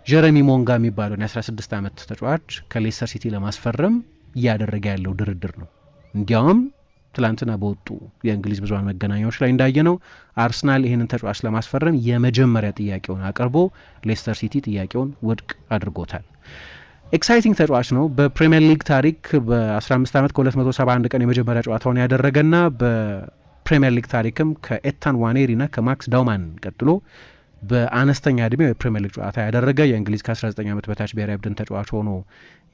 ጀረሚ ሞንጋ የሚባለው የ16 ዓመት ተጫዋች ከሌስተር ሲቲ ለማስፈረም እያደረገ ያለው ድርድር ነው። እንዲያውም ትላንትና በወጡ የእንግሊዝ ብዙሃን መገናኛዎች ላይ እንዳየነው አርሰናል ይህንን ተጫዋች ለማስፈረም የመጀመሪያ ጥያቄውን አቅርቦ ሌስተር ሲቲ ጥያቄውን ውድቅ አድርጎታል። ኤክሳይቲንግ ተጫዋች ነው። በፕሪሚየር ሊግ ታሪክ በ15 ዓመት ከ271 ቀን የመጀመሪያ ጨዋታውን ያደረገና በፕሪሚየር ሊግ ታሪክም ከኤታን ዋኔሪና ከማክስ ዳውማን ቀጥሎ በአነስተኛ እድሜው የፕሪሚየር ሊግ ጨዋታ ያደረገ የእንግሊዝ ከ19 ዓመት በታች ብሔራዊ ቡድን ተጫዋች ሆኖ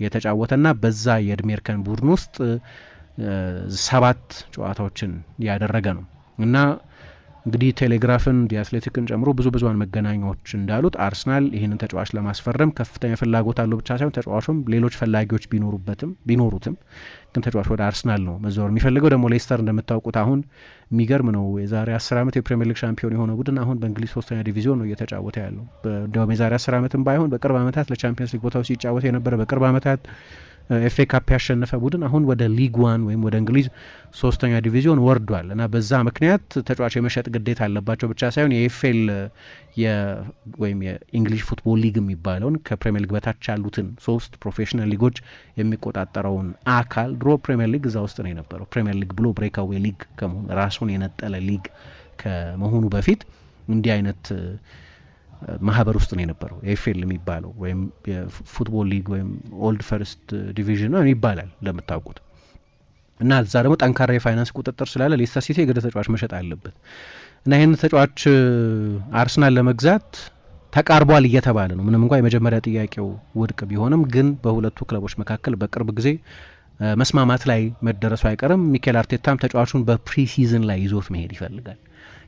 የተጫወተና በዛ የእድሜ እርከን ቡድን ውስጥ 7 ጨዋታዎችን ያደረገ ነው እና እንግዲህ ቴሌግራፍን ዲአትሌቲክን ጨምሮ ብዙ ብዙሃን መገናኛዎች እንዳሉት አርሰናል ይህንን ተጫዋች ለማስፈረም ከፍተኛ ፍላጎት አለው ብቻ ሳይሆን ተጫዋቹም ሌሎች ፈላጊዎች ቢኖሩትም ግን ተጫዋቹ ወደ አርሰናል ነው መዛወር የሚፈልገው። ደግሞ ሌስተር እንደምታውቁት አሁን የሚገርም ነው። የዛሬ 10 ዓመት የፕሪሚየር ሊግ ሻምፒዮን የሆነ ቡድን አሁን በእንግሊዝ 3ኛ ዲቪዚዮን ነው እየተጫወተ ያለው። እንዲያውም የዛሬ 10 ዓመትም ባይሆን በቅርብ ዓመታት ለቻምፒየንስ ሊግ ቦታው ሲጫወት የነበረ በቅርብ ዓመታት ኤፍኤ ካፕ ያሸነፈ ቡድን አሁን ወደ ሊግ 1 ወይም ወደ እንግሊዝ 3ኛ ዲቪዚዮን ወርዷል እና በዛ ምክንያት ተጫዋች የመሸጥ ግዴታ አለባቸው ብቻ ሳይሆን የኤፍኤል ወይም የኢንግሊሽ ፉትቦል ሊግ የሚባለውን ከፕሪሚየር ሊግ በታች ያሉትን 3 ፕሮፌሽናል ሊጎች የሚቆጣጠረውን አካል ድሮ ፕሪሚየር ሊግ እዛ ውስጥ ነው የነበረው። ፕሪሚየር ሊግ ብሎ ብሬክአዌ ሊግ ከመሆኑ ራሱን የነጠለ ሊግ ከመሆኑ በፊት እንዲህ አይነት ማህበር ውስጥ ነው የነበረው ኤፍኤል የሚባለው ወይም የፉትቦል ሊግ ወይም ኦልድ ፈርስት ዲቪዥን ነው ይባላል እንደምታውቁት። እና እዛ ደግሞ ጠንካራ የፋይናንስ ቁጥጥር ስላለ ሌስተር ሲቲ የግድ ተጫዋች መሸጥ አለበት እና ይህን ተጫዋች አርሰናል ለመግዛት ተቃርቧል እየተባለ ነው። ምንም እንኳን የመጀመሪያ ጥያቄው ውድቅ ቢሆንም ግን በሁለቱ ክለቦች መካከል በቅርብ ጊዜ መስማማት ላይ መደረሱ አይቀርም። ሚኬል አርቴታም ተጫዋቹን በፕሪሲዝን ላይ ይዞት መሄድ ይፈልጋል።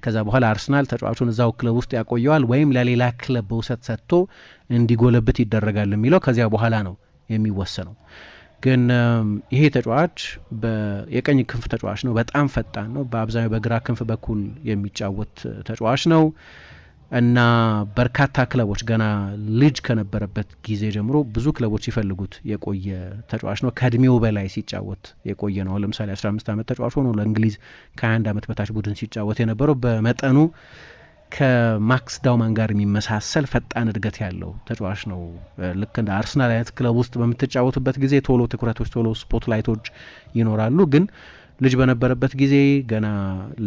ከዛ በኋላ አርሰናል ተጫዋቹን እዛው ክለብ ውስጥ ያቆየዋል ወይም ለሌላ ክለብ በውሰት ሰጥቶ እንዲጎለብት ይደረጋል የሚለው ከዚያ በኋላ ነው የሚወሰነው። ግን ይሄ ተጫዋች የቀኝ ክንፍ ተጫዋች ነው። በጣም ፈጣን ነው። በአብዛኛው በግራ ክንፍ በኩል የሚጫወት ተጫዋች ነው እና በርካታ ክለቦች ገና ልጅ ከነበረበት ጊዜ ጀምሮ ብዙ ክለቦች ሲፈልጉት የቆየ ተጫዋች ነው። ከእድሜው በላይ ሲጫወት የቆየ ነው። ለምሳሌ 15 ዓመት ተጫዋች ሆኖ ለእንግሊዝ ከ21 ዓመት በታች ቡድን ሲጫወት የነበረው በመጠኑ ከማክስ ዳውማን ጋር የሚመሳሰል ፈጣን እድገት ያለው ተጫዋች ነው። ልክ እንደ አርሰናል አይነት ክለብ ውስጥ በምትጫወቱበት ጊዜ ቶሎ ትኩረቶች፣ ቶሎ ስፖትላይቶች ይኖራሉ። ግን ልጅ በነበረበት ጊዜ ገና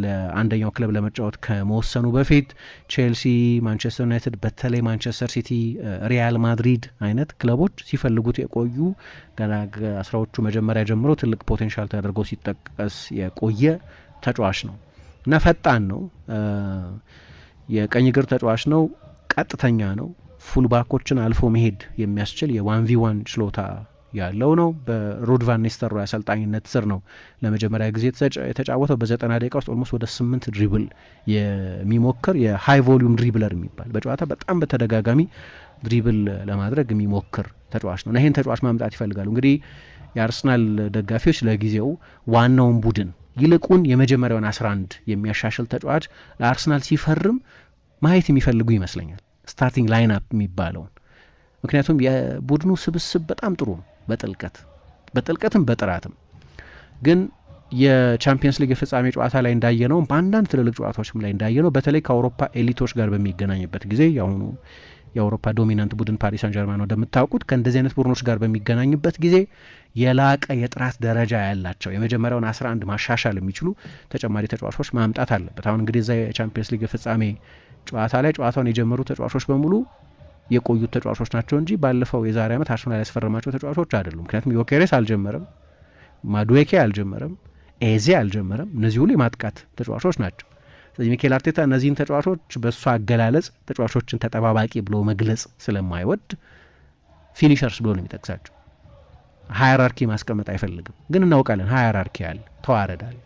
ለአንደኛው ክለብ ለመጫወት ከመወሰኑ በፊት ቼልሲ፣ ማንቸስተር ዩናይትድ፣ በተለይ ማንቸስተር ሲቲ፣ ሪያል ማድሪድ አይነት ክለቦች ሲፈልጉት የቆዩ ገና አስራዎቹ መጀመሪያ ጀምሮ ትልቅ ፖቴንሻል ተደርጎ ሲጠቀስ የቆየ ተጫዋች ነው እና ፈጣን ነው። የቀኝ እግር ተጫዋች ነው። ቀጥተኛ ነው። ፉልባኮችን አልፎ መሄድ የሚያስችል የ1v1 ችሎታ ያለው ነው። በሩድ ቫን ኒስተልሮይ አሰልጣኝነት ስር ነው ለመጀመሪያ ጊዜ የተጫወተው። በ90 ደቂቃ ውስጥ ኦልሞስት ወደ 8 ድሪብል የሚሞክር የሃይ ቮሊዩም ድሪብለር የሚባል በጨዋታ በጣም በተደጋጋሚ ድሪብል ለማድረግ የሚሞክር ተጫዋች ነው እና ይህን ተጫዋች ማምጣት ይፈልጋሉ። እንግዲህ የአርሰናል ደጋፊዎች ለጊዜው ዋናውን ቡድን ይልቁን የመጀመሪያውን 11 የሚያሻሽል ተጫዋች ለአርሰናል ሲፈርም ማየት የሚፈልጉ ይመስለኛል፣ ስታርቲንግ ላይንአፕ የሚባለውን። ምክንያቱም የቡድኑ ስብስብ በጣም ጥሩ ነው፣ በጥልቀትም በጥራትም። ግን የቻምፒየንስ ሊግ የፍጻሜ ጨዋታ ላይ እንዳየነው በአንዳንድ ትልልቅ ጨዋታዎችም ላይ እንዳየነው በተለይ ከአውሮፓ ኤሊቶች ጋር በሚገናኝበት ጊዜ ያሁኑ የአውሮፓ ዶሚናንት ቡድን ፓሪስ ሳን ጀርማን ነው እንደምታውቁት። ከእንደዚህ አይነት ቡድኖች ጋር በሚገናኝበት ጊዜ የላቀ የጥራት ደረጃ ያላቸው የመጀመሪያውን 11 ማሻሻል የሚችሉ ተጨማሪ ተጫዋቾች ማምጣት አለበት። አሁን እንግዲህ እዛ የቻምፒየንስ ሊግ የፍጻሜ ጨዋታ ላይ ጨዋታውን የጀመሩ ተጫዋቾች በሙሉ የቆዩት ተጫዋቾች ናቸው እንጂ ባለፈው የዛሬ ዓመት አርሰናል ያስፈረማቸው ተጫዋቾች አይደሉም። ምክንያቱም ዮኬሬስ አልጀመረም፣ ማዱዌኬ አልጀመረም፣ ኤዜ አልጀመረም። እነዚህ ሁሉ የማጥቃት ተጫዋቾች ናቸው። ስለዚህ ሚኬል አርቴታ እነዚህን ተጫዋቾች በእሱ አገላለጽ ተጫዋቾችን ተጠባባቂ ብሎ መግለጽ ስለማይወድ ፊኒሸርስ ብሎ ነው የሚጠቅሳቸው። ሃይራርኪ ማስቀመጥ አይፈልግም። ግን እናውቃለን ሃይራርኪ አለ፣ ተዋረዳል።